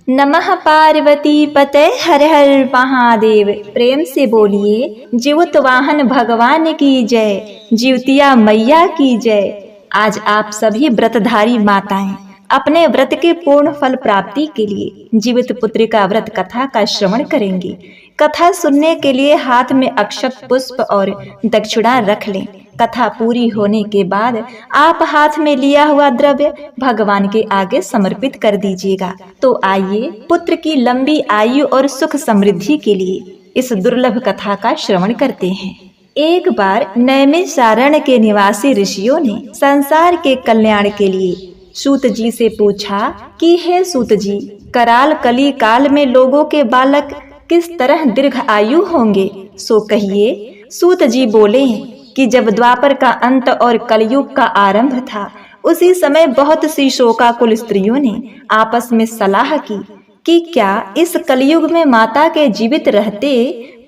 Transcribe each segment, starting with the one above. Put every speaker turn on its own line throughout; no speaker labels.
नमः पार्वती पते हर हर महादेव। प्रेम से बोलिए जीवत वाहन भगवान की जय, जीवतिया मैया की जय। आज आप सभी व्रतधारी माताएं अपने व्रत के पूर्ण फल प्राप्ति के लिए जीवित पुत्रिका व्रत कथा का श्रवण करेंगे। कथा सुनने के लिए हाथ में अक्षत पुष्प और दक्षिणा रख लें। कथा पूरी होने के बाद आप हाथ में लिया हुआ द्रव्य भगवान के आगे समर्पित कर दीजिएगा। तो आइए पुत्र की लंबी आयु और सुख समृद्धि के लिए इस दुर्लभ कथा का श्रवण करते हैं। एक बार नैमिषारण्य के निवासी ऋषियों ने संसार के कल्याण के लिए सूत जी से पूछा कि हे सूत जी, कराल कली काल में लोगों के बालक किस तरह दीर्घ आयु होंगे, सो कहिए। सूत जी बोले कि जब द्वापर का अंत और कलयुग का आरंभ था, उसी समय बहुत सी शोकाकुल स्त्रियों ने आपस में सलाह की कि क्या इस कलयुग में माता के जीवित रहते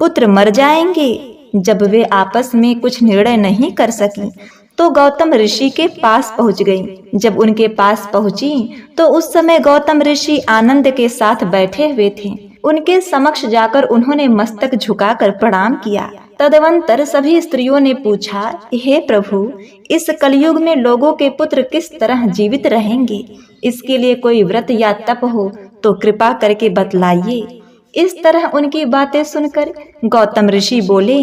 पुत्र मर जाएंगे। जब वे आपस में कुछ निर्णय नहीं कर सकी तो गौतम ऋषि के पास पहुंच गई। जब उनके पास पहुंची तो उस समय गौतम ऋषि आनंद के साथ बैठे हुए थे। उनके समक्ष जाकर उन्होंने मस्तक झुकाकर प्रणाम किया। तदवंतर सभी स्त्रियों ने पूछा, हे प्रभु, इस कलयुग में लोगों के पुत्र किस तरह जीवित रहेंगे, इसके लिए कोई व्रत या तप हो तो कृपा करके बतलाइए। इस तरह उनकी बातें सुनकर गौतम ऋषि बोले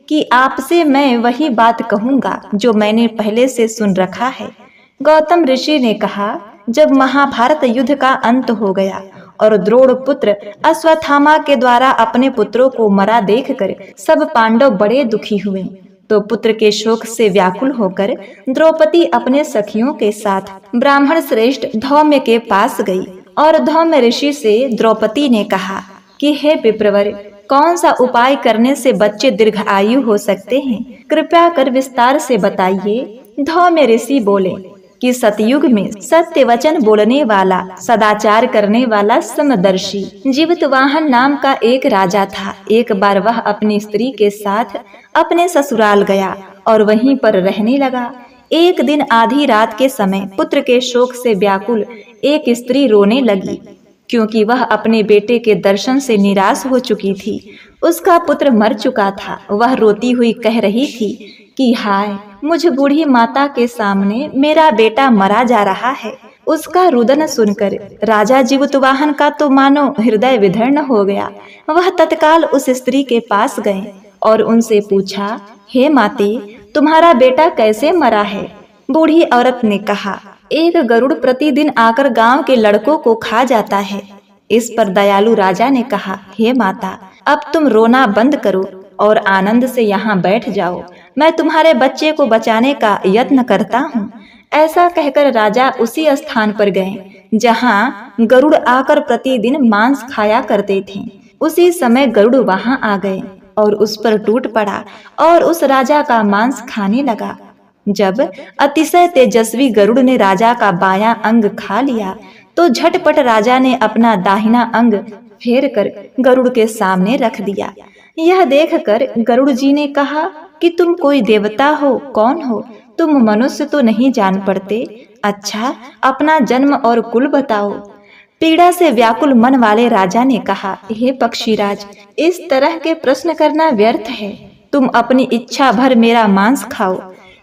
कि आपसे मैं वही बात कहूंगा जो मैंने पहले से सुन रखा है। गौतम ऋषि ने कहा, जब महाभारत युद्ध का अंत हो गया और द्रोण पुत्र अश्वत्थामा के द्वारा अपने पुत्रों को मरा देखकर सब पांडव बड़े दुखी हुए, तो पुत्र के शोक से व्याकुल होकर द्रौपदी अपने सखियों के साथ ब्राह्मण श्रेष्ठ धौम्य के पास गई और धौम्य ऋषि से द्रौपदी ने कहा कि हे विप्रवर, कौन सा उपाय करने से बच्चे दीर्घ आयु हो सकते हैं, कृपया कर विस्तार से बताइए। धौम्य ऋषि बोले कि सतयुग में सत्य वचन बोलने वाला, सदाचार करने वाला समदर्शी जीवितवाहन नाम का एक राजा था। एक बार वह अपनी स्त्री के साथ अपने ससुराल गया और वहीं पर रहने लगा। एक दिन आधी रात के समय पुत्र के शोक से व्याकुल एक स्त्री रोने लगी, क्योंकि वह अपने बेटे के दर्शन से निराश हो चुकी थी। उसका पुत्र मर चुका था। वह रोती हुई कह रही थी कि हाय, मुझ बूढ़ी माता के सामने मेरा बेटा मरा जा रहा है। उसका रुदन सुनकर राजा जीवितवाहन का तो मानो हृदय विदीर्ण हो गया। वह तत्काल उस स्त्री के पास गए और उनसे पूछा, हे माते, तुम्हारा बेटा कैसे मरा है। बूढ़ी औरत ने कहा, एक गरुड़ प्रतिदिन आकर गांव के लड़कों को खा जाता है। इस पर दयालु राजा ने कहा, हे माता, अब तुम रोना बंद करो और आनंद से यहाँ बैठ जाओ। मैं तुम्हारे बच्चे को बचाने का यत्न करता हूँ। ऐसा कहकर राजा उसी स्थान पर गए जहाँ गरुड़ आकर प्रतिदिन मांस खाया करते थे। उसी समय गरुड़ वहाँ आ गए और उस पर टूट पड़ा और उस राजा का मांस खाने लगा। जब अतिशय तेजस्वी गरुड़ ने राजा का बायां अंग खा लिया तो झटपट राजा ने अपना दाहिना अंग फेर कर गरुड़ के सामने रख दिया। यह देखकर गरुड़ जी ने कहा कि तुम कोई देवता हो, कौन हो, तुम मनुष्य तो नहीं जान पड़ते। अच्छा, अपना जन्म और कुल बताओ। पीड़ा से व्याकुल मन वाले राजा ने कहा, हे पक्षीराज, इस तरह के प्रश्न करना व्यर्थ है। तुम अपनी इच्छा भर मेरा मांस खाओ।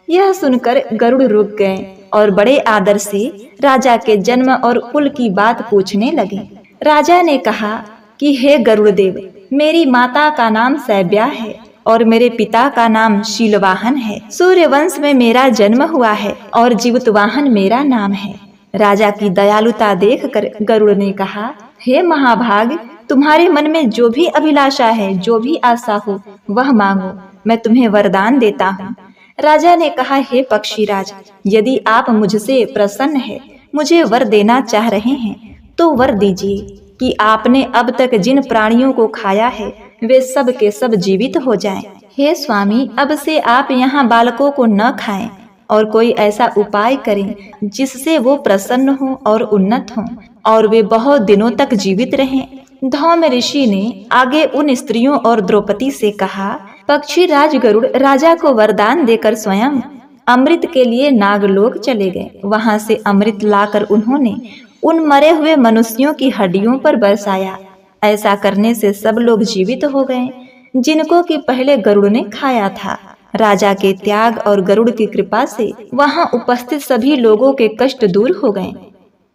यह सुनकर गरुड़ रुक गए और बड़े आदर से राजा के जन्म और कुल की बात पूछने लगे। राजा ने कहा कि हे गरुड़ देव, मेरी माता का नाम सैब्या है और मेरे पिता का नाम शीलवाहन है। सूर्यवंश में मेरा जन्म हुआ है और जीवितवाहन मेरा नाम है। राजा की दयालुता देखकर गरुड़ ने कहा, हे महाभाग, तुम्हारे मन में जो भी अभिलाषा है, जो भी आशा हो, वह मांगो, मैं तुम्हें वरदान देता हूँ। राजा ने कहा, हे पक्षीराज, यदि आप मुझसे प्रसन्न है, मुझे वर देना चाह रहे हैं तो वर दीजिए कि आपने अब तक जिन प्राणियों को खाया है वे सब के सब जीवित हो जाएं। हे स्वामी, अब से आप यहाँ बालकों को न खाएं और कोई ऐसा उपाय करें जिससे वो प्रसन्न हो और उन्नत हो और वे बहुत दिनों तक जीवित रहें। धौम्य ऋषि ने आगे उन स्त्रियों और द्रौपदी से कहा, पक्षी राज गरुड़ राजा को वरदान देकर स्वयं अमृत के लिए नागलोक चले गए। वहां से अमृत लाकर उन्होंने उन मरे हुए मनुष्यों की हड्डियों पर बरसाया। ऐसा करने से सब लोग जीवित हो गए जिनको कि पहले गरुड़ ने खाया था। राजा के त्याग और गरुड़ की कृपा से वहां उपस्थित सभी लोगों के कष्ट दूर हो गए।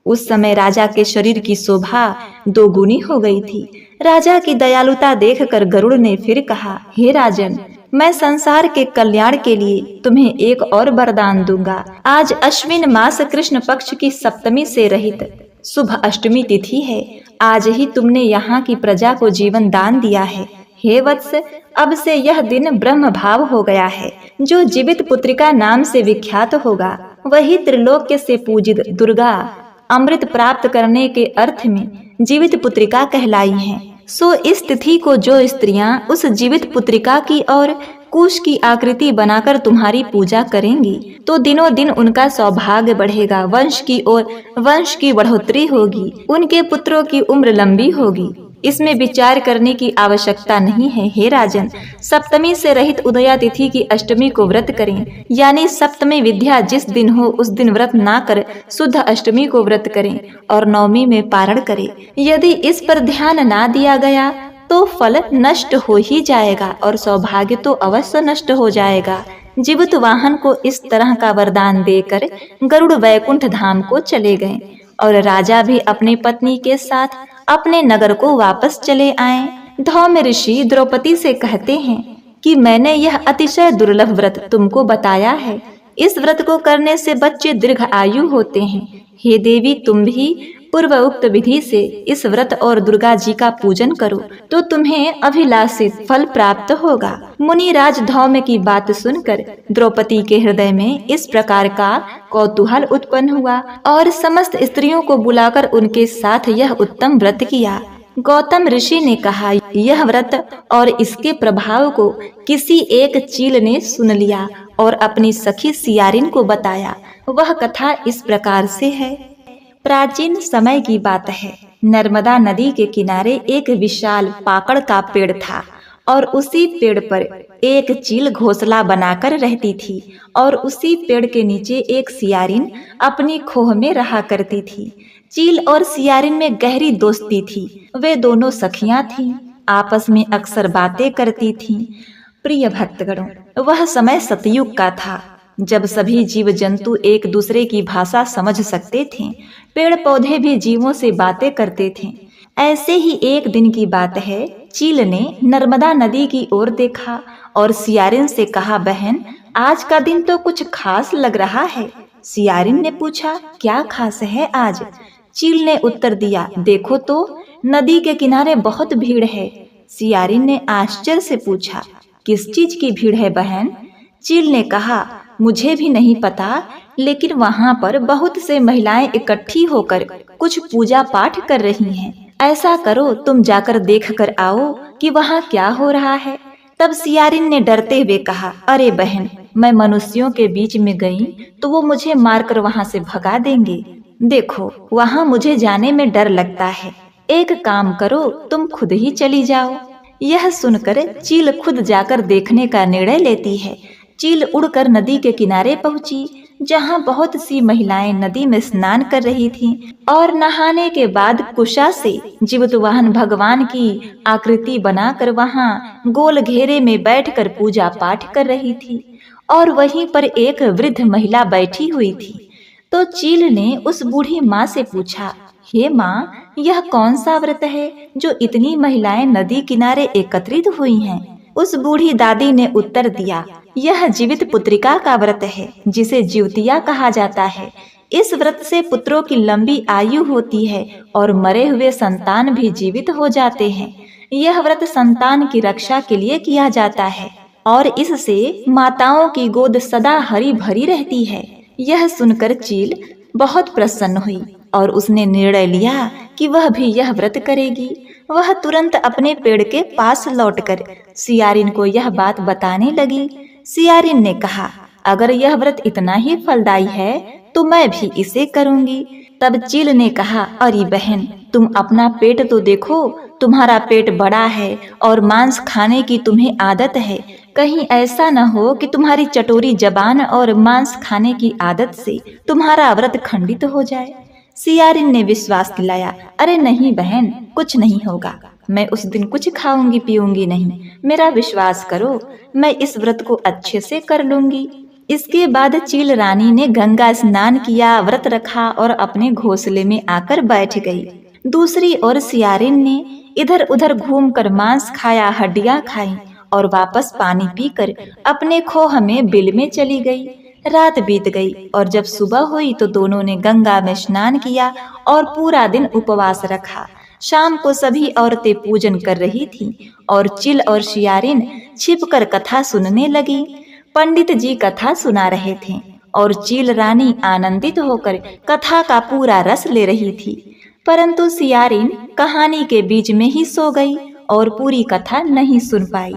उस समय राजा के शरीर की शोभा दोगुनी हो गई थी। राजा की दयालुता देखकर गरुड़ ने फिर कहा, हे राजन, मैं संसार के कल्याण के लिए तुम्हें एक और वरदान दूंगा। आज अश्विन मास कृष्ण पक्ष की सप्तमी से रहित शुभ अष्टमी तिथि है। आज ही तुमने यहाँ की प्रजा को जीवन दान दिया है। हे वत्स, अब से यह दिन ब्रह्म भाव हो गया है। जो जीवित पुत्रिका नाम से विख्यात होगा वही त्रिलोक्य से पूजित दुर्गा अमृत प्राप्त करने के अर्थ में जीवित पुत्रिका कहलाई हैं। सो इस तिथि को जो स्त्रियां उस जीवित पुत्रिका की और कुश की आकृति बनाकर तुम्हारी पूजा करेंगी तो दिनों दिन उनका सौभाग्य बढ़ेगा, वंश की ओर वंश की बढ़ोतरी होगी, उनके पुत्रों की उम्र लंबी होगी। इसमें विचार करने की आवश्यकता नहीं है। हे राजन, सप्तमी से रहित उदया तिथि की अष्टमी को व्रत करें, यानी सप्तमी विद्या जिस दिन हो उस दिन व्रत ना कर शुद्ध अष्टमी को व्रत करें और नवमी में पारण करें। यदि इस पर ध्यान ना दिया गया तो फल नष्ट हो ही जाएगा और सौभाग्य तो अवश्य नष्ट हो जाएगा। जीवित वाहन को इस तरह का वरदान देकर गरुड़ वैकुंठ धाम को चले गए और राजा भी अपनी पत्नी के साथ अपने नगर को वापस चले आए। धौम ऋषि द्रौपदी से कहते हैं कि मैंने यह अतिशय दुर्लभ व्रत तुमको बताया है। इस व्रत को करने से बच्चे दीर्घ आयु होते हैं। हे देवी, तुम भी पूर्व उक्त विधि से इस व्रत और दुर्गा जी का पूजन करो तो तुम्हें अभिलाषित फल प्राप्त होगा। मुनिराज धौम की बात सुनकर द्रौपदी के हृदय में इस प्रकार का कौतूहल उत्पन्न हुआ और समस्त स्त्रियों को बुलाकर उनके साथ यह उत्तम व्रत किया। गौतम ऋषि ने कहा, यह व्रत और इसके प्रभाव को किसी एक चील ने सुन लिया और अपनी सखी सियारिन को बताया। वह कथा इस प्रकार से है। प्राचीन समय की बात है। नर्मदा नदी के किनारे एक विशाल पाकड़ का पेड़ था और उसी पेड़ पर एक चील घोंसला बनाकर रहती थी और उसी पेड़ के नीचे एक सियारिन अपनी खोह में रहा करती थी। चील और सियारिन में गहरी दोस्ती थी। वे दोनों सखियां थीं, आपस में अक्सर बातें करती थीं। प्रिय भक्तगणों, वह समय सतयुग का था जब सभी जीव जंतु एक दूसरे की भाषा समझ सकते थे। पेड़ पौधे भी जीवों से बातें करते थे। ऐसे ही एक दिन की बात है। चील ने नर्मदा नदी की ओर देखा और सियारिन से कहा, बहन, आज का दिन तो कुछ खास लग रहा है। सियारिन ने पूछा, क्या खास है आज? चील ने उत्तर दिया, देखो तो नदी के किनारे बहुत भीड़ है। सियारिन ने आश्चर्य से पूछा, किस चीज की भीड़ है बहन? चील ने कहा, मुझे भी नहीं पता, लेकिन वहाँ पर बहुत से महिलाएं इकट्ठी होकर कुछ पूजा पाठ कर रही हैं। ऐसा करो, तुम जाकर देख कर आओ कि वहाँ क्या हो रहा है। तब सियारिन ने डरते हुए कहा, अरे बहन, मैं मनुष्यों के बीच में गई तो वो मुझे मारकर वहाँ से भगा देंगे। देखो, वहाँ मुझे जाने में डर लगता है। एक काम करो, तुम खुद ही चली जाओ। यह सुनकर चील खुद जाकर देखने का निर्णय लेती है। चील उड़कर नदी के किनारे पहुंची, जहां बहुत सी महिलाएं नदी में स्नान कर रही थीं और नहाने के बाद कुशा से जीवित वाहन भगवान की आकृति बनाकर वहां गोल घेरे में बैठकर पूजा पाठ कर रही थी और वहीं पर एक वृद्ध महिला बैठी हुई थी। तो चील ने उस बूढ़ी माँ से पूछा, हे माँ, यह कौन सा व्रत है जो इतनी महिलाएं नदी किनारे एकत्रित हुई हैं? उस बूढ़ी दादी ने उत्तर दिया, यह जीवित पुत्रिका का व्रत है जिसे जीवतिया कहा जाता है। इस व्रत से पुत्रों की लंबी आयु होती है और मरे हुए संतान भी जीवित हो जाते हैं। यह व्रत संतान की रक्षा के लिए किया जाता है और इससे माताओं की गोद सदा हरी भरी रहती है। यह सुनकर चील बहुत प्रसन्न हुई और उसने निर्णय लिया कि वह भी यह व्रत करेगी। वह तुरंत अपने पेड़ के पास लौटकर सियारिन को यह बात बताने लगी। सियारिन ने कहा, अगर यह व्रत इतना ही फलदायी है तो मैं भी इसे करूंगी। तब चील ने कहा, अरे बहन, तुम अपना पेट तो देखो, तुम्हारा पेट बड़ा है और मांस खाने की तुम्हें आदत है। कहीं ऐसा न हो कि तुम्हारी चटोरी जबान और मांस खाने की आदत से तुम्हारा व्रत खंडित हो जाए। सियारिन ने विश्वास दिलाया, अरे नहीं बहन, कुछ नहीं होगा। मैं उस दिन कुछ खाऊंगी पीऊंगी नहीं, मेरा विश्वास करो, मैं इस व्रत को अच्छे से कर लूंगी। इसके बाद चील रानी ने गंगा स्नान किया, व्रत रखा और अपने घोंसले में आकर बैठ गई। दूसरी ओर सियारिन ने इधर उधर घूमकर मांस खाया, हड्डियां खाई और वापस पानी पीकर अपने खोह में बिल में चली गई। रात बीत गई और जब सुबह हुई तो दोनों ने गंगा में स्नान किया और पूरा दिन उपवास रखा। शाम को सभी औरतें पूजन कर रही थीं और चिल और सियारिन छिपकर कथा सुनने लगी। पंडित जी कथा सुना रहे थे और चील रानी आनंदित होकर कथा का पूरा रस ले रही थी, परंतु सियारिन कहानी के बीच में ही सो गई और पूरी कथा नहीं सुन पाई।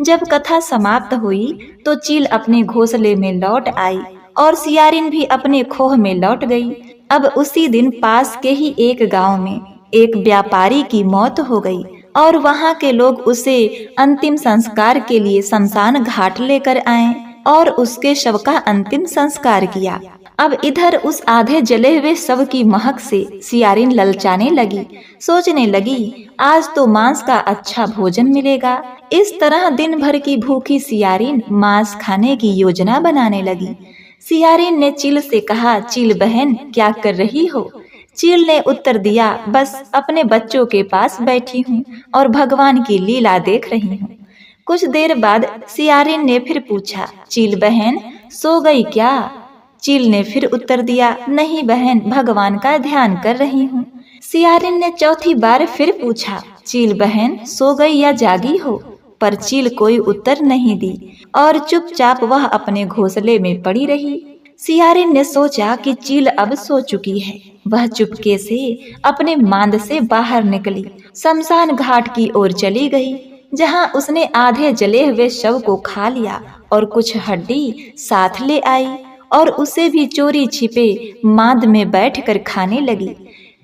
जब कथा समाप्त हुई तो चील अपने घोंसले में लौट आई और सियारिन भी अपने खोह में लौट गई। अब उसी दिन पास के ही एक गांव में एक व्यापारी की मौत हो गई और वहां के लोग उसे अंतिम संस्कार के लिए शमशान घाट लेकर आए और उसके शव का अंतिम संस्कार किया। अब इधर उस आधे जले हुए शव की महक से सियारिन ललचाने लगी। सोचने लगी, आज तो मांस का अच्छा भोजन मिलेगा। इस तरह दिन भर की भूखी सियारिन मांस खाने की योजना बनाने लगी। सियारिन ने चील से कहा, चील बहन क्या कर रही हो? चील ने उत्तर दिया, बस अपने बच्चों के पास बैठी हूँ और भगवान की लीला देख रही हूँ। कुछ देर बाद सियारिन ने फिर पूछा, चील बहन सो गई क्या? चील ने फिर उत्तर दिया, नहीं बहन, भगवान का ध्यान कर रही हूँ। सियारिन ने चौथी बार फिर पूछा, चील बहन सो गई या जागी हो? पर चील कोई उत्तर नहीं दी और चुपचाप वह अपने घोंसले में पड़ी रही। सियारिन ने सोचा कि चील अब सो चुकी है। वह चुपके से अपने मांद से बाहर निकली, शमशान घाट की ओर चली गई, जहां उसने आधे जले हुए शव को खा लिया और कुछ हड्डी साथ ले आई और उसे भी चोरी छिपे मांद में बैठकर खाने लगी।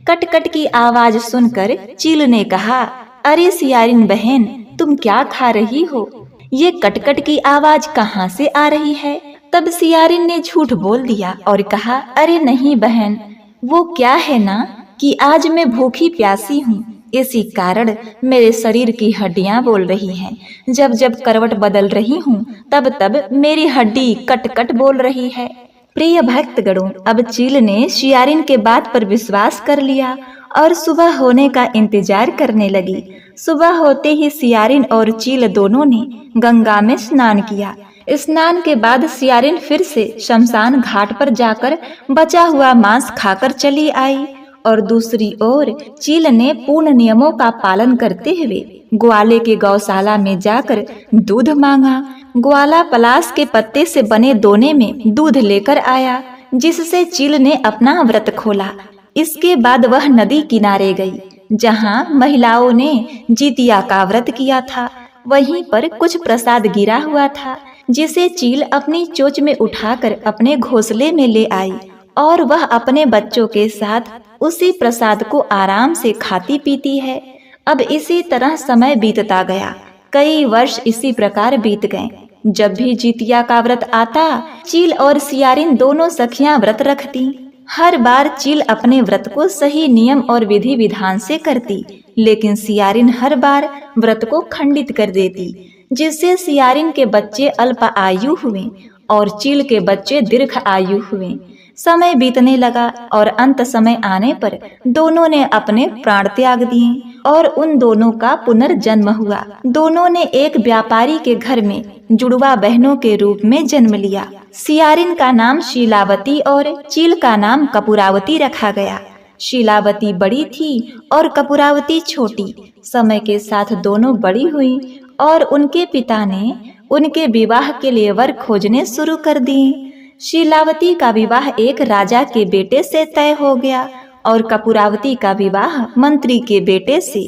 कट-कट की आवाज सुनकर चील ने कहा, अरे सियारिन बहन, तुम क्या खा रही हो? ये कट-कट की आवाज कहाँ से आ रही है? तब सियारिन ने झूठ बोल दिया और कहा, अरे नहीं बहन, वो क्या है ना कि आज मैं भूखी प्यासी हूँ, इसी कारण मेरे शरीर की हड्डियां बोल रही हैं। जब जब करवट बदल रही हूँ तब तब मेरी हड्डी कट-कट बोल रही है। प्रिय भक्तगणों, अब चील ने सियारिन के बात पर विश्वास कर लिया और सुबह होने का इंतजार करने लगी। सुबह होते ही सियारिन और चील दोनों ने गंगा में स्नान किया। स्नान के बाद सियारिन फिर से शमशान घाट पर जाकर बचा हुआ मांस खाकर चली आई और दूसरी ओर चील ने पूर्ण नियमों का पालन करते हुए ग्वाले के गौशाला में जाकर दूध मांगा। ग्वाला पलाश के पत्ते से बने दोने में दूध लेकर आया, जिससे चील ने अपना व्रत खोला। इसके बाद वह नदी किनारे गई, जहां महिलाओं ने जितिया का व्रत किया था। वहीं पर कुछ प्रसाद गिरा हुआ था, जिसे चील अपनी चोंच में उठाकर अपने घोंसले में ले आई और वह अपने बच्चों के साथ उसी प्रसाद को आराम से खाती पीती है। अब इसी तरह समय बीतता गया। कई वर्ष इसी प्रकार बीत गए। जब भी जितिया का व्रत आता, चील और सियारिन दोनों सखियां व्रत रखती। हर बार चील अपने व्रत को सही नियम और विधि विधान से करती, लेकिन सियारिन हर बार व्रत को खंडित कर देती, जिससे सियारिन के बच्चे अल्प आयु हुए और चील के बच्चे दीर्घ आयु हुए। समय बीतने लगा और अंत समय आने पर दोनों ने अपने प्राण त्याग दिए और उन दोनों का पुनर्जन्म हुआ। दोनों ने एक व्यापारी के घर में जुड़वा बहनों के रूप में जन्म लिया। सियारिन का नाम शीलावती और चील का नाम कपूरावती रखा गया। शीलावती बड़ी थी और कपूरावती छोटी। समय के साथ दोनों बड़ी हुई और उनके पिता ने उनके विवाह के लिए वर खोजने शुरू कर दिए। शीलावती का विवाह एक राजा के बेटे से तय हो गया और कपूरावती का विवाह मंत्री के बेटे से।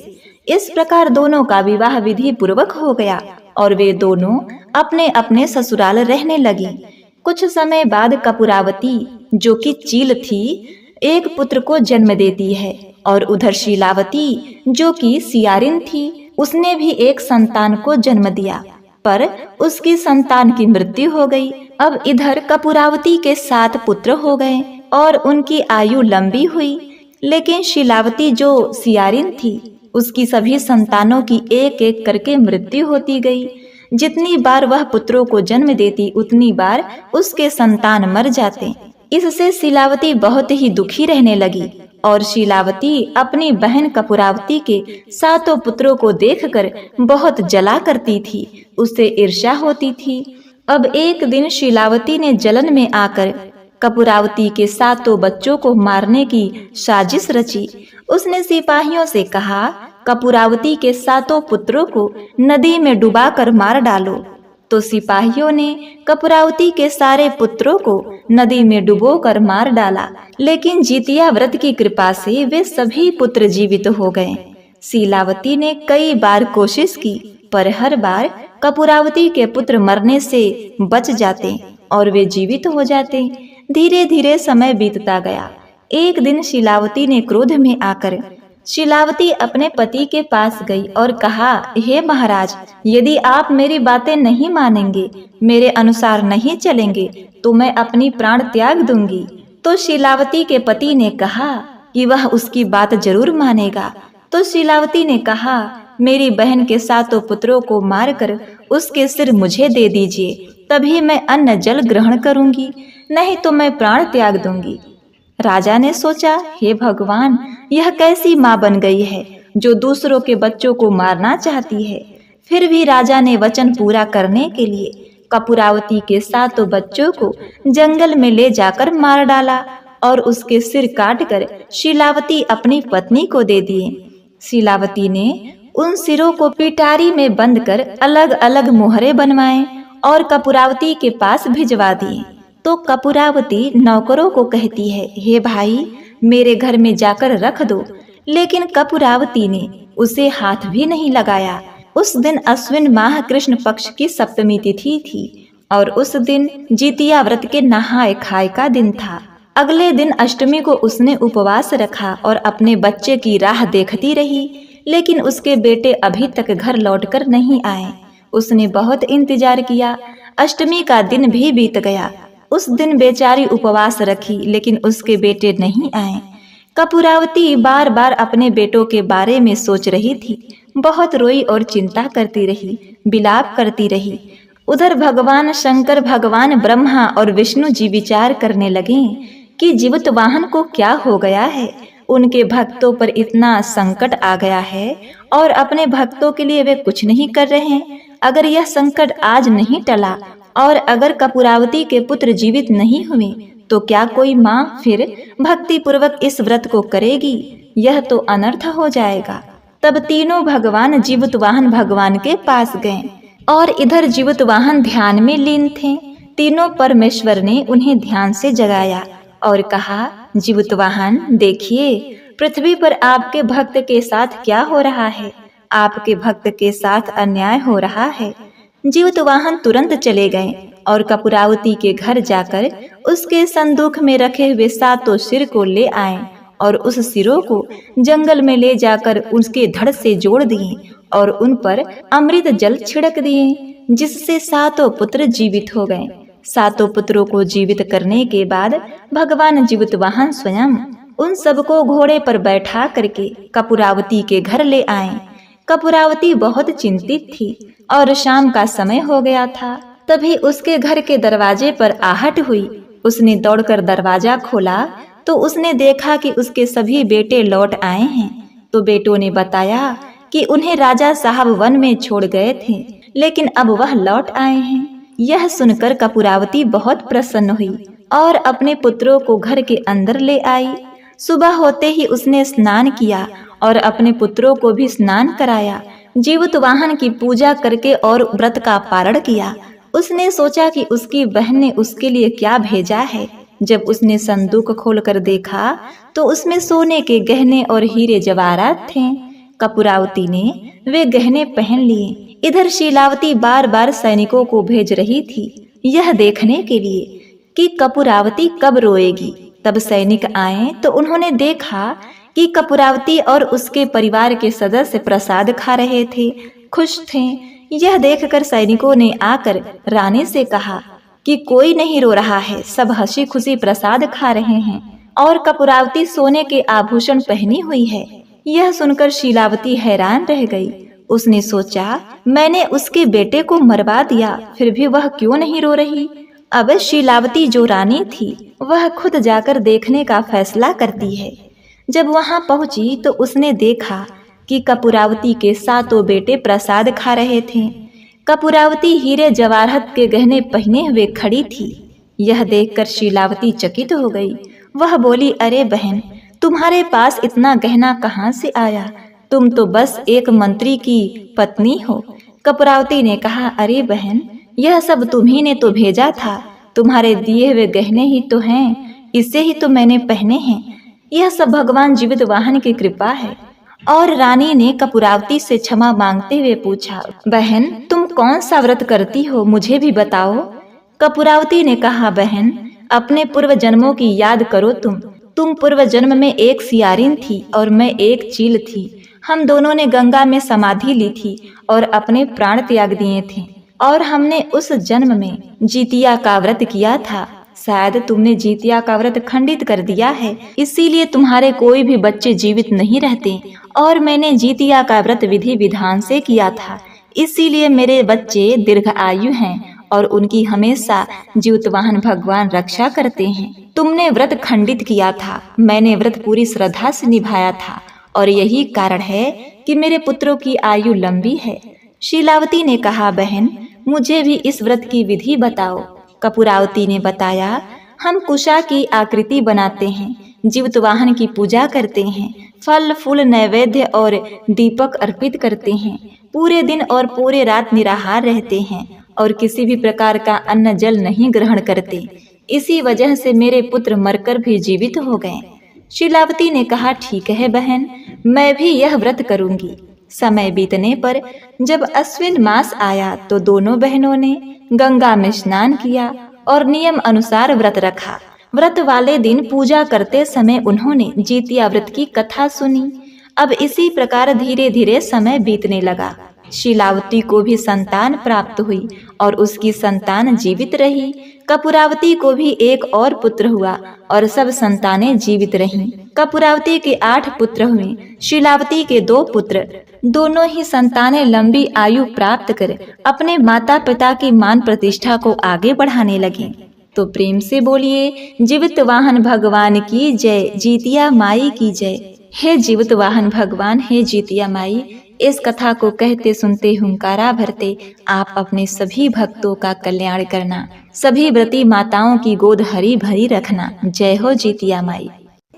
इस प्रकार दोनों का विवाह विधि पूर्वक हो गया और वे दोनों अपने अपने ससुराल रहने लगी। कुछ समय बाद कपूरावती, जो कि चील थी, एक पुत्र को जन्म देती है और उधर शीलावती, जो कि सियारिन थी, उसने भी एक संतान को जन्म दिया, पर उसकी संतान की मृत्यु हो गई। अब इधर कपूरावती के 7 पुत्र हो गए और उनकी आयु लंबी हुई। लेकिन शीलावती जो सियारिन थी, उसकी सभी संतानों की एक एक करके मृत्यु होती गई। जितनी बार वह पुत्रों को जन्म देती, उतनी बार उसके संतान मर जाते। इससे शीलावती बहुत ही दुखी रहने लगी और शीलावती अपनी बहन कपूरावती के 7 पुत्रों को देखकर बहुत जला करती थी, उससे ईर्ष्या होती थी। अब एक दिन शीलावती ने जलन में आकर कपूरावती के 7 बच्चों को मारने की साजिश रची। उसने सिपाहियों से कहा, कपूरावती के 7 पुत्रों को नदी में डुबाकर मार डालो। तो सिपाहियों ने कपूरावती के सारे पुत्रों को नदी में डुबोकर मार डाला, लेकिन जितिया व्रत की कृपा से वे सभी पुत्र जीवित हो गए। शीलावती ने कई बार कोशिश की, पर हर बार कपूरावती के पुत्र मरने से बच जाते और वे जीवित हो जाते। धीरे धीरे समय बीतता गया। एक दिन शीलावती ने क्रोध में आकर शीलावती अपने पति के पास गई और कहा, हे महाराज, यदि आप मेरी बातें नहीं मानेंगे, मेरे अनुसार नहीं चलेंगे, तो मैं अपनी प्राण त्याग दूंगी। तो शीलावती के पति ने कहा कि वह उसकी बात जरूर मानेगा। तो शीलावती ने कहा, मेरी बहन के 7 पुत्रों को मारकर उसके सिर मुझे दे दीजिए, तभी मैं अन्न जल ग्रहण करूंगी, नहीं तो मैं प्राण त्याग दूंगी। राजा ने सोचा, हे भगवान, यह कैसी माँ बन गई है जो दूसरों के बच्चों को मारना चाहती है। फिर भी राजा ने वचन पूरा करने के लिए कपूरावती के 7 बच्चों को जंगल में ले जाकर मार डाला और उसके सिर काटकर शीलावती अपनी पत्नी को दे दिए। शीलावती ने उन सिरों को पिटारी में बंद कर अलग अलग मोहरे बनवाए और कपूरावती के पास भिजवा दिए। तो कपूरावती नौकरों को कहती है, हे भाई, मेरे घर में जाकर रख दो। लेकिन कपूरावती ने उसे हाथ भी नहीं लगाया। उस दिन अश्विन माह कृष्ण पक्ष की सप्तमी तिथि थी और उस दिन जितिया व्रत के नहाए खाए का दिन था। अगले दिन अष्टमी को उसने उपवास रखा और अपने बच्चे की राह देखती रही, लेकिन उसके बेटे अभी तक घर लौटकर नहीं आए। उसने बहुत इंतजार किया। अष्टमी का दिन भी बीत गया। उस दिन बेचारी उपवास रखी, लेकिन उसके बेटे नहीं आए। कपूरावती बार बार अपने बेटों के बारे में सोच रही थी। बहुत रोई और चिंता करती रही, विलाप करती रही। उधर भगवान शंकर, भगवान ब्रह्मा और विष्णु जी विचार करने लगे कि जीवतवाहन को क्या हो गया है। उनके भक्तों पर इतना संकट आ गया है और अपने भक्तों के लिए वे कुछ नहीं कर रहे हैं। अगर यह संकट आज नहीं टला और अगर कपूरावती के पुत्र जीवित नहीं हुए, तो क्या कोई माँ फिर भक्ति पूर्वक इस व्रत को करेगी? यह तो अनर्थ हो जाएगा। तब तीनों भगवान जीवतवाहन भगवान के पास गए और इधर जीवतवाहन ध्यान में लीन थे। तीनों परमेश्वर ने उन्हें ध्यान से जगाया और कहा, जीवतवाहन, देखिए पृथ्वी पर आपके भक्त के साथ क्या हो रहा है। आपके भक्त के साथ अन्याय हो रहा है। जीवतवाहन तुरंत चले गए और कपूरावती के घर जाकर उसके संदूक में रखे हुए 7 सिर को ले आए और उस सिरों को जंगल में ले जाकर उसके धड़ से जोड़ दिए और उन पर अमृत जल छिड़क दिए, जिससे 7 पुत्र जीवित हो गए। 7 पुत्रों को जीवित करने के बाद भगवान जीवतवाहन स्वयं उन सबको घोड़े पर बैठा करके कपूरावती के घर ले आए। कपूरावती बहुत चिंतित थी और शाम का समय हो गया था। तभी उसके घर के दरवाजे पर आहट हुई। उसने दौड़कर दरवाजा खोला तो उसने देखा कि उसके सभी बेटे लौट आए हैं। तो बेटों ने बताया कि उन्हें राजा साहब वन में छोड़ गए थे, लेकिन अब वह लौट आए हैं। यह सुनकर कपूरावती बहुत प्रसन्न हुई और अपने पुत्रों को घर के अंदर ले आई। सुबह होते ही उसने स्नान किया और अपने पुत्रों को भी स्नान कराया। जीवतवाहन की पूजा करके और व्रत का पारण किया। उसने सोचा कि उसकी बहन ने उसके लिए क्या भेजा है। जब उसने संदूक खोलकर देखा तो उसमें सोने के गहने और हीरे जवाहरात थे। कपूरावती ने वे गहने पहन लिए। इधर शीलावती बार बार सैनिकों को भेज रही थी, यह देखने के लिए कि कपूरावती कब रोएगी। तब सैनिक आए तो उन्होंने देखा कि कपूरावती और उसके परिवार के सदस्य प्रसाद खा रहे थे, खुश थे। यह देखकर सैनिकों ने आकर रानी से कहा कि कोई नहीं रो रहा है, सब हंसी खुशी प्रसाद खा रहे हैं। और कपूरावती सोने के आभूषण पहनी हुई है। यह सुनकर शीलावती हैरान रह गई। उसने सोचा, मैंने उसके बेटे को मरवा दिया, फिर भी वह क्यों नहीं रो रही। अब शीलावती जो रानी थी वह खुद जाकर देखने का फैसला करती है। जब वहां पहुंची तो उसने देखा कि कपूरावती के 7 बेटे प्रसाद खा रहे थे। कपूरावती हीरे जवाहरत के गहने पहने हुए खड़ी थी। यह देखकर शीलावती चकित हो गई। वह बोली, अरे बहन, तुम्हारे पास इतना गहना कहाँ से आया? तुम तो बस एक मंत्री की पत्नी हो। कपूरावती ने कहा, अरे बहन, यह सब तुम्ही ने तो भेजा था। तुम्हारे दिए हुए गहने ही तो हैं, इससे ही तो मैंने पहने हैं। यह सब भगवान जीवितवाहन की कृपा है। और रानी ने कपूरावती से क्षमा मांगते हुए पूछा, बहन, तुम कौन सा व्रत करती हो, मुझे भी बताओ। कपूरावती ने कहा, बहन, अपने पूर्व जन्मों की याद करो। तुम पूर्व जन्म में एक सियारिन थी और मैं एक चील थी। हम दोनों ने गंगा में समाधि ली थी और अपने प्राण त्याग दिए थे। और हमने उस जन्म में जीतिया का व्रत किया था। शायद तुमने जीतिया का व्रत खंडित कर दिया है, इसीलिए तुम्हारे कोई भी बच्चे जीवित नहीं रहते। और मैंने जीतिया का व्रत विधि विधान से किया था, इसीलिए मेरे बच्चे दीर्घ आयु हैं और उनकी हमेशा जीवितवाहन भगवान रक्षा करते हैं। तुमने व्रत खंडित किया था, मैंने व्रत पूरी श्रद्धा से निभाया था और यही कारण है कि मेरे पुत्रों की आयु लंबी है। शीलावती ने कहा, बहन, मुझे भी इस व्रत की विधि बताओ। कपूरावती ने बताया, हम कुशा की आकृति बनाते हैं, जीवितवाहन की पूजा करते हैं, फल फूल नैवेद्य और दीपक अर्पित करते हैं, पूरे दिन और पूरे रात निराहार रहते हैं और किसी भी प्रकार का अन्न जल नहीं ग्रहण करते। इसी वजह से मेरे पुत्र मरकर भी जीवित हो गए। शीलावती ने कहा, ठीक है बहन, मैं भी यह व्रत करूंगी। समय बीतने पर जब अश्विन मास आया तो दोनों बहनों ने गंगा में स्नान किया और नियम अनुसार व्रत रखा। व्रत वाले दिन पूजा करते समय उन्होंने जीतिया व्रत की कथा सुनी। अब इसी प्रकार धीरे धीरे समय बीतने लगा। शीलावती को भी संतान प्राप्त हुई और उसकी संतान जीवित रही। कपूरावती को भी एक और पुत्र हुआ और सब संतानें जीवित रहीं। कपूरावती के 8 पुत्र हुए, शीलावती के 2 पुत्र। दोनों ही संतानें लंबी आयु प्राप्त कर अपने माता पिता की मान प्रतिष्ठा को आगे बढ़ाने लगे। तो प्रेम से बोलिए, जीवितवाहन भगवान की जय, जीतिया माई की जय। हे जीवितवाहन भगवान, हे जीतिया माई, इस कथा को कहते सुनते हुंकारा भरते आप अपने सभी भक्तों का कल्याण करना, सभी व्रती माताओं की गोद हरी भरी रखना। जय हो जीतिया माई।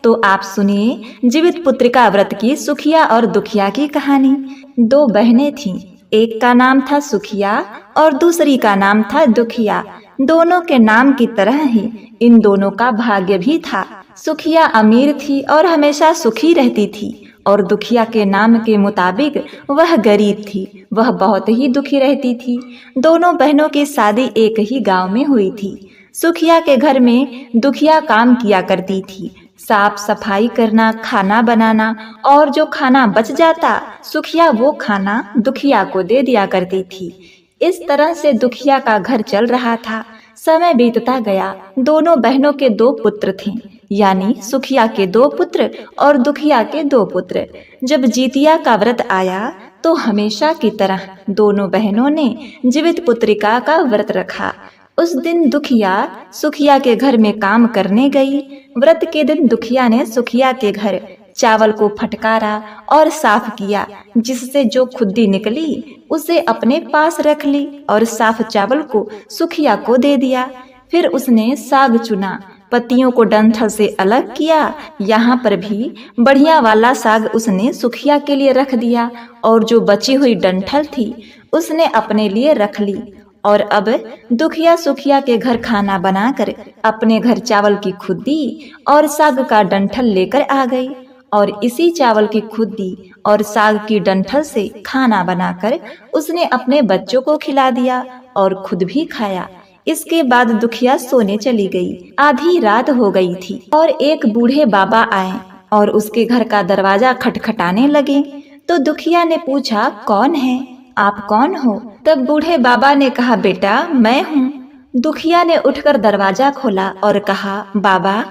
तो आप सुनिए जीवित पुत्रिका व्रत की सुखिया और दुखिया की कहानी। 2 बहनें थीं, एक का नाम था सुखिया और दूसरी का नाम था दुखिया। दोनों के नाम की तरह ही इन दोनों का भाग्य भी था। सुखिया अमीर थी और हमेशा सुखी रहती थी और दुखिया के नाम के मुताबिक वह गरीब थी, वह बहुत ही दुखी रहती थी। दोनों बहनों की शादी एक ही गांव में हुई थी। सुखिया के घर में दुखिया काम किया करती थी, साफ सफाई करना, खाना बनाना, और जो खाना बच जाता सुखिया वो खाना दुखिया को दे दिया करती थी। इस तरह से दुखिया का घर चल रहा था। समय बीतता गया। दोनों बहनों के 2 पुत्र थे, यानी सुखिया के 2 पुत्र और दुखिया के 2 पुत्र। जब जीतिया का व्रत आया तो हमेशा की तरह दोनों बहनों ने जीवित पुत्रिका का व्रत रखा। उस दिन दुखिया सुखिया के घर में काम करने गई। व्रत के दिन दुखिया ने सुखिया के घर चावल को फटकारा और साफ किया, जिससे जो खुद्दी निकली उसे अपने पास रख ली और साफ चावल को सुखिया को दे दिया। फिर उसने साग चुना, पत्तियों को डंठल से अलग किया। यहाँ पर भी बढ़िया वाला साग उसने सुखिया के लिए रख दिया और जो बची हुई डंठल थी उसने अपने लिए रख ली। और अब दुखिया सुखिया के घर खाना बनाकर अपने घर चावल की खुद्दी और साग का डंठल लेकर आ गई और इसी चावल की खुद्दी और साग की डंठल से खाना बनाकर उसने अपने बच्चों को खिला दिया और खुद भी खाया। इसके बाद दुखिया सोने चली गई। आधी रात हो गई थी और एक बूढ़े बाबा आए और उसके घर का दरवाजा खटखटाने लगे। तो दुखिया ने पूछा, कौन है, आप कौन हो? तब बूढ़े बाबा ने कहा, बेटा मैं हूँ। दुखिया ने उठकर दरवाजा खोला और कहा, बाबा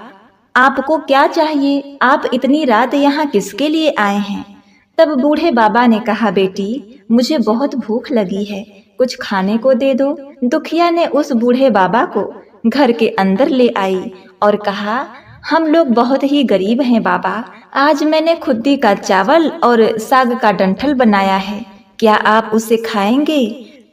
आपको क्या चाहिए? आप इतनी रात यहाँ किसके लिए आए हैं? तब बूढ़े बाबा ने कहा, बेटी मुझे बहुत भूख लगी है, कुछ खाने को दे दो। दुखिया ने उस बूढ़े बाबा को घर के अंदर ले आई और कहा, हम लोग बहुत ही गरीब हैं बाबा, आज मैंने खुद्दी का चावल और साग का डंठल बनाया है, क्या आप उसे खाएंगे?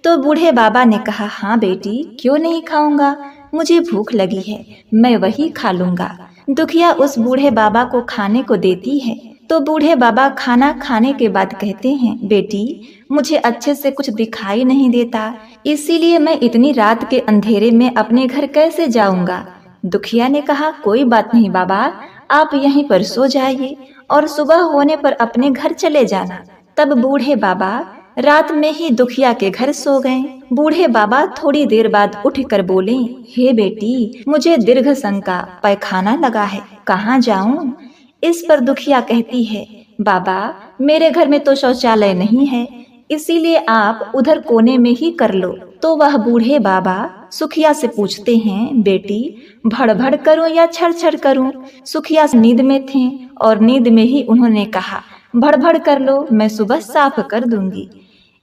तो बूढ़े बाबा ने कहा, हाँ बेटी, क्यों नहीं खाऊंगा, मुझे भूख लगी है, मैं वही खा लूंगा। दुखिया उस बूढ़े बाबा को खाने को देती है तो बूढ़े बाबा खाना खाने के बाद कहते हैं, बेटी मुझे अच्छे से कुछ दिखाई नहीं देता, इसीलिए मैं इतनी रात के अंधेरे में अपने घर कैसे जाऊंगा। दुखिया ने कहा, कोई बात नहीं बाबा, आप यहीं पर सो जाइए और सुबह होने पर अपने घर चले जाना। तब बूढ़े बाबा रात में ही दुखिया के घर सो गए। बूढ़े बाबा थोड़ी देर बाद उठकर बोले, हे बेटी, मुझे दीर्घ संका पैखाना लगा है, कहाँ जाऊं? इस पर दुखिया कहती है, बाबा मेरे घर में तो शौचालय नहीं है, इसीलिए आप उधर कोने में ही कर लो। तो वह बूढ़े बाबा सुखिया से पूछते हैं, बेटी भड़ करूं या छड़ छड़ करूं? सुखिया नींद में थे और नींद में ही उन्होंने कहा, भड़ कर लो, मैं सुबह साफ कर दूंगी।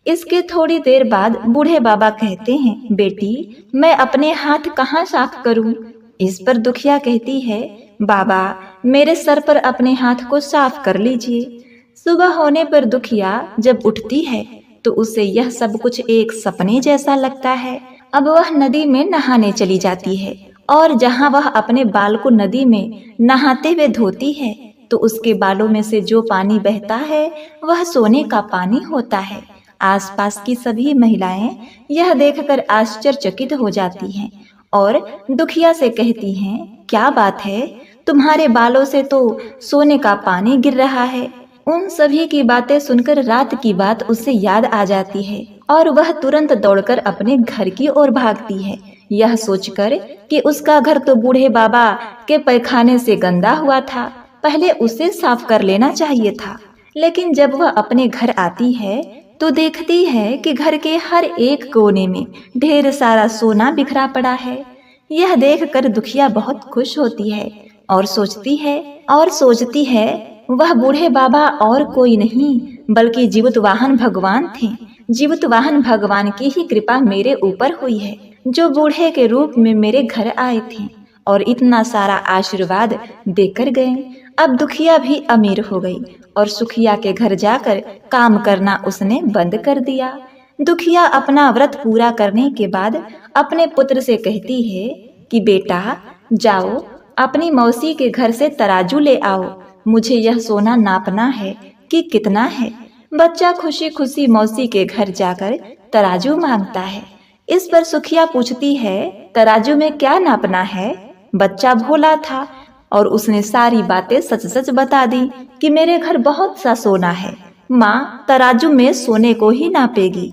इसके थोड़ी देर बाद बूढ़े बाबा कहते हैं, बेटी मैं अपने हाथ कहाँ साफ करूं? इस पर दुखिया कहती है, बाबा मेरे सर पर अपने हाथ को साफ कर लीजिए। सुबह होने पर दुखिया जब उठती है तो उसे यह सब कुछ एक सपने जैसा लगता है। अब वह नदी में नहाने चली जाती है और जहाँ वह अपने बाल को नदी में नहाते हुए धोती है तो उसके बालों में से जो पानी बहता है वह सोने का पानी होता है। आसपास की सभी महिलाएं यह देखकर आश्चर्यचकित हो जाती हैं और दुखिया से कहती हैं, क्या बात है, तुम्हारे बालों से तो सोने का पानी गिर रहा है। उन सभी की बातें सुनकर रात की बात उसे याद आ जाती है और वह तुरंत दौड़कर अपने घर की ओर भागती है, यह सोचकर कि उसका घर तो बूढ़े बाबा के पैखाने से गंदा हुआ था, पहले उसे साफ कर लेना चाहिए था। लेकिन जब वह अपने घर आती है तो देखती है कि घर के हर एक कोने में ढेर सारा सोना बिखरा पड़ा है। यह देखकर दुखिया बहुत खुश होती है और सोचती है वह बूढ़े बाबा और कोई नहीं बल्कि जीवतवाहन भगवान थे। जीवतवाहन भगवान की ही कृपा मेरे ऊपर हुई है, जो बूढ़े के रूप में मेरे घर आए थे और इतना सारा आशीर्वाद देकर गए। अब दुखिया भी अमीर हो गई और सुखिया के घर जाकर काम करना उसने बंद कर दिया। दुखिया अपना व्रत पूरा करने के बाद अपने पुत्र से कहती है कि बेटा जाओ अपनी मौसी के घर से तराजू ले आओ, मुझे यह सोना नापना है कि कितना है। बच्चा खुशी खुशी मौसी के घर जाकर तराजू मांगता है। इस पर सुखिया पूछती है, तराजू में क्या नापना है? बच्चा भोला था और उसने सारी बातें सच सच बता दी कि मेरे घर बहुत सा सोना है, माँ तराजू में सोने को ही नापेगी।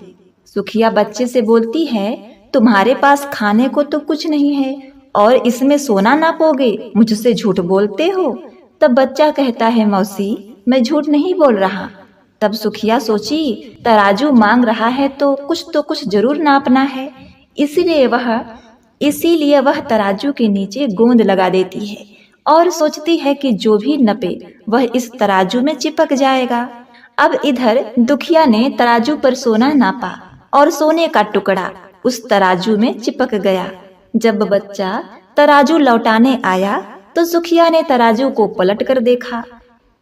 सुखिया बच्चे से बोलती है, तुम्हारे पास खाने को तो कुछ नहीं है और इसमें सोना नापोगे, मुझसे झूठ बोलते हो। तब बच्चा कहता है, मौसी मैं झूठ नहीं बोल रहा। तब सुखिया सोची, तराजू मांग रहा है तो कुछ जरूर नापना है, इसीलिए वह तराजू के नीचे गोंद लगा देती है और सोचती है कि जो भी नपे वह इस तराजू में चिपक जाएगा। अब इधर दुखिया ने तराजू पर सोना नापा और सोने का टुकड़ा उस तराजू में चिपक गया। जब बच्चा तराजू लौटाने आया तो सुखिया ने तराजू को पलट कर देखा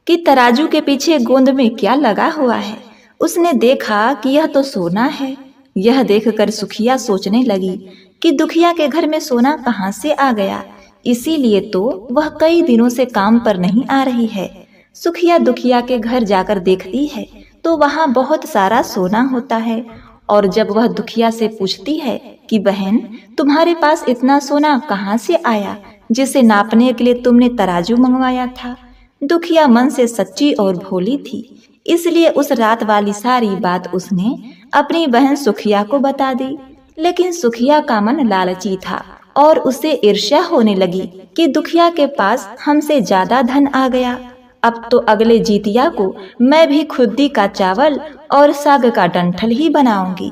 कि तराजू के पीछे गोंद में क्या लगा हुआ है। उसने देखा कि यह तो सोना है। यह देखकर सुखिया सोचने लगी कि दुखिया के घर में सोना कहाँ से आ गया, इसीलिए तो वह कई दिनों से काम पर नहीं आ रही है। सुखिया दुखिया के घर जाकर देखती है तो वहाँ बहुत सारा सोना होता है और जब वह दुखिया से पूछती है कि बहन तुम्हारे पास इतना सोना कहाँ से आया जिसे नापने के लिए तुमने तराजू मंगवाया था। दुखिया मन से सच्ची और भोली थी, इसलिए उस रात वाली सारी बात उसने अपनी बहन सुखिया को बता दी। लेकिन सुखिया का मन लालची था और उसे ईर्ष्या होने लगी कि दुखिया के पास हमसे ज्यादा धन आ गया। अब तो अगले जीतिया को मैं भी खुद्दी का चावल और साग का डंठल ही बनाऊंगी।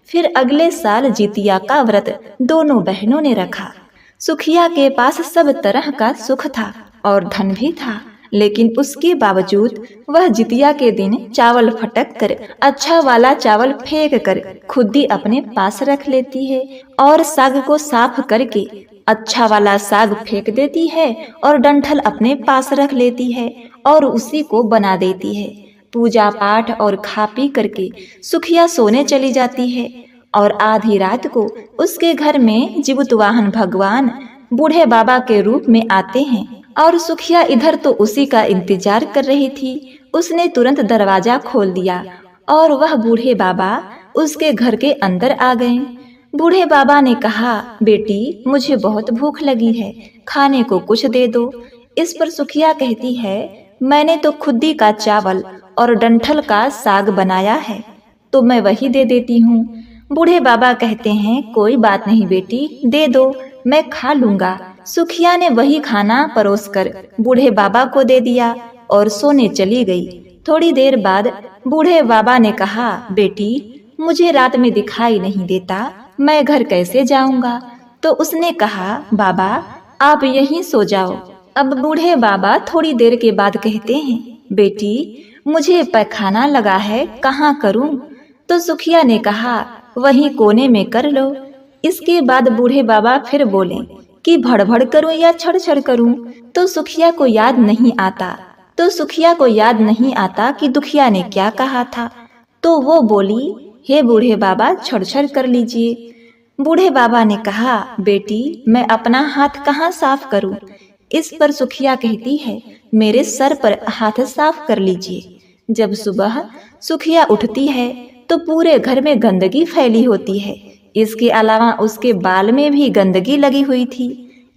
फिर अगले साल जीतिया का व्रत दोनों बहनों ने रखा। सुखिया के पास सब तरह का सुख था और धन भी था, लेकिन उसके बावजूद वह जितिया के दिन चावल फटक कर अच्छा वाला चावल फेंक कर खुद ही अपने पास रख लेती है और साग को साफ करके अच्छा वाला साग फेंक देती है और डंठल अपने पास रख लेती है और उसी को बना देती है। पूजा पाठ और खा पी करके सुखिया सोने चली जाती है और आधी रात को उसके घर में जीवित वाहन भगवान बूढ़े बाबा के रूप में आते हैं और सुखिया इधर तो उसी का इंतजार कर रही थी। उसने तुरंत दरवाजा खोल दिया और वह बूढ़े बाबा उसके घर के अंदर आ गए। बूढ़े बाबा ने कहा, बेटी मुझे बहुत भूख लगी है, खाने को कुछ दे दो। इस पर सुखिया कहती है, मैंने तो खुदी का चावल और डंठल का साग बनाया है, तो मैं वही दे देती हूँ। बूढ़े बाबा कहते हैं, कोई बात नहीं बेटी, दे दो, मैं खा लूंगा। सुखिया ने वही खाना परोसकर बूढ़े बाबा को दे दिया और सोने चली गई। थोड़ी देर बाद बूढ़े बाबा ने कहा, बेटी मुझे रात में दिखाई नहीं देता, मैं घर कैसे जाऊंगा? तो उसने कहा, बाबा आप यहीं सो जाओ। अब बूढ़े बाबा थोड़ी देर के बाद कहते हैं, बेटी मुझे पैखाना लगा है, कहाँ करूं? तो सुखिया ने कहा, वहीं कोने में कर लो। इसके बाद बूढ़े बाबा फिर बोले कि भड़भड़ करूं या छड़ छड़ करूं? तो सुखिया को याद नहीं आता कि दुखिया ने क्या कहा था। तो वो बोली, हे बूढ़े बाबा छड़ छड़ कर लीजिए। बूढ़े बाबा ने कहा, बेटी मैं अपना हाथ कहाँ साफ करूं? इस पर सुखिया कहती है, मेरे सर पर हाथ साफ कर लीजिए। जब सुबह सुखिया उठती है तो पूरे घर में गंदगी फैली होती है। इसके अलावा उसके बाल में भी गंदगी लगी हुई थी।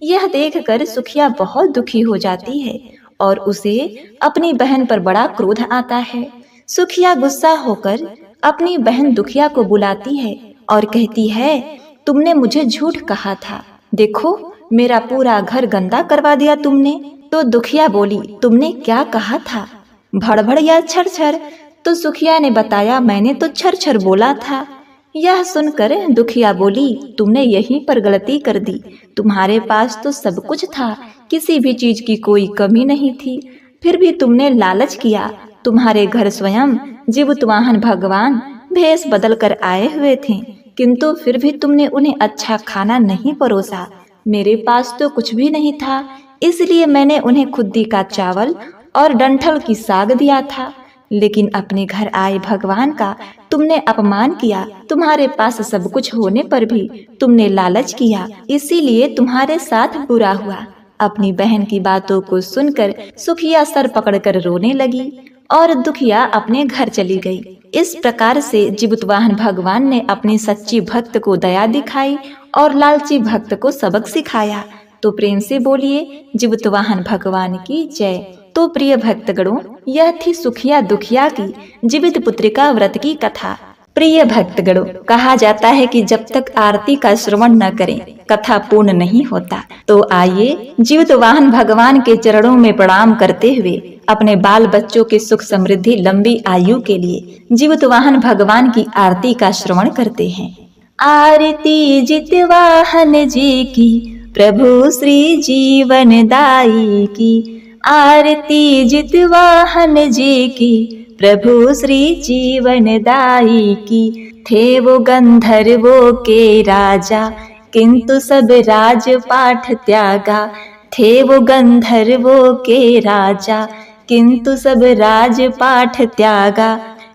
यह देखकर सुखिया बहुत दुखी हो जाती है और उसे अपनी बहन पर बड़ा क्रोध आता है। सुखिया गुस्सा होकर अपनी बहन दुखिया को बुलाती है और कहती है, तुमने मुझे झूठ कहा था, देखो मेरा पूरा घर गंदा करवा दिया तुमने। तो दुखिया बोली, तुमने क्या कहा था, भड़भड़ या छर छर? तो सुखिया ने बताया, मैंने तो छर छर बोला था। यह सुनकर दुखिया बोली, तुमने यहीं पर गलती कर दी, तुम्हारे पास तो सब कुछ था, किसी भी चीज की कोई कमी नहीं थी, फिर भी तुमने लालच किया। तुम्हारे घर स्वयं जीवित वाहन भगवान भेष बदल कर आए हुए थे, किंतु फिर भी तुमने उन्हें अच्छा खाना नहीं परोसा। मेरे पास तो कुछ भी नहीं था, इसलिए मैंने उन्हें खुद्दी का चावल और डंठल की साग दिया था, लेकिन अपने घर आए भगवान का तुमने अपमान किया। तुम्हारे पास सब कुछ होने पर भी तुमने लालच किया, इसीलिए तुम्हारे साथ बुरा हुआ। अपनी बहन की बातों को सुनकर सुखिया सर पकड़कर रोने लगी और दुखिया अपने घर चली गई। इस प्रकार से जीवित वाहन भगवान ने अपनी सच्ची भक्त को दया दिखाई और लालची भक्त को सबक सिखाया। तो प्रेम से बोलिए जीवित वाहन भगवान की जय। तो प्रिय भक्तगणों, यह थी सुखिया दुखिया की जीवित पुत्रिका व्रत की कथा। प्रिय भक्तगणों, कहा जाता है कि जब तक आरती का श्रवण न करें कथा पूर्ण नहीं होता। तो आइए जीवित वाहन भगवान के चरणों में प्रणाम करते हुए अपने बाल बच्चों के सुख समृद्धि लंबी आयु के लिए जीवित वाहन भगवान की आरती का श्रवण करते हैं। आरती जीवित वाहन जी की, प्रभु श्री जीवन दाई की। आरती जीवित वाहन जी की, प्रभु श्री जीवन दाई की। थे वो गंधर्वों के राजा, किंतु सब राजपाठ त्यागा। थे वो गंधर्वों के राजा, किंतु सब राजपाठ त्यागा।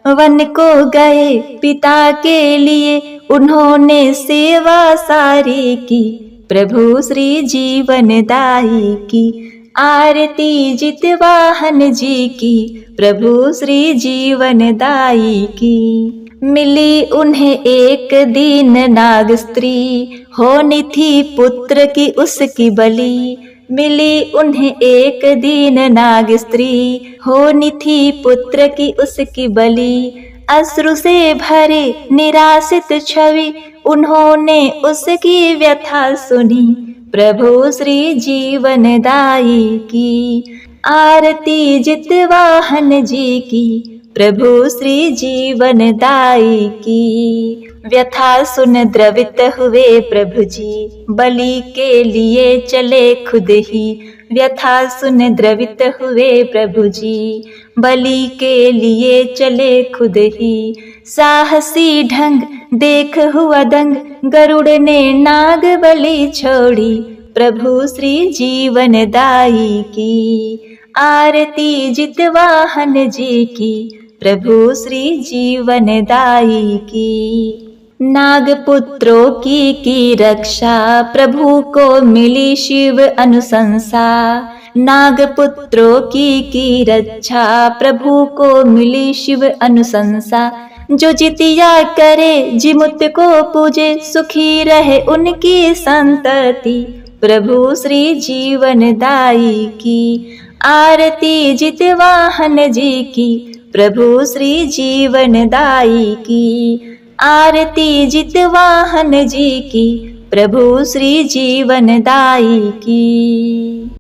वन को गए पिता के लिए, उन्होंने सेवा सारी की। प्रभु श्री जीवन दाई की। आरती जीवित वाहन जी की, प्रभु श्री जीवन दाई की। मिली उन्हें एक दीन नाग स्त्री, होनी थी पुत्र की उसकी बलि। मिली उन्हें एक दीन नाग स्त्री, होनी थी पुत्र की उसकी बलि। अश्रु से भरे निराशित छवि, उन्होंने उसकी व्यथा सुनी। प्रभु श्री जीवन दाई की। आरती जीवित वाहन जी की, प्रभु श्री जीवन दाई की। व्यथा सुन द्रवित हुए प्रभु जी, बलि के लिए चले खुद ही। व्यथा सुन द्रवित हुए प्रभु जी, बलि के लिए चले खुद ही। साहसी ढंग देख हुआ दंग, गरुड़ ने नाग बलि छोड़ी, प्रभु श्री जीवन दाई की। आरती जितवाहन जी की, प्रभु श्री जीवन दाई की। नागपुत्रों की रक्षा, प्रभु को मिली शिव अनुशंसा। नागपुत्रों की रक्षा, प्रभु को मिली शिव अनुशंसा। जो जितिया करे जिमुत को पूजे, सुखी रहे उनकी संतति, प्रभु श्री जीवन दाई की। आरती जितवाहन जी की, प्रभु श्री जीवन दाई की। आरती जितवाहन जी की, प्रभु श्री जीवन दाई की।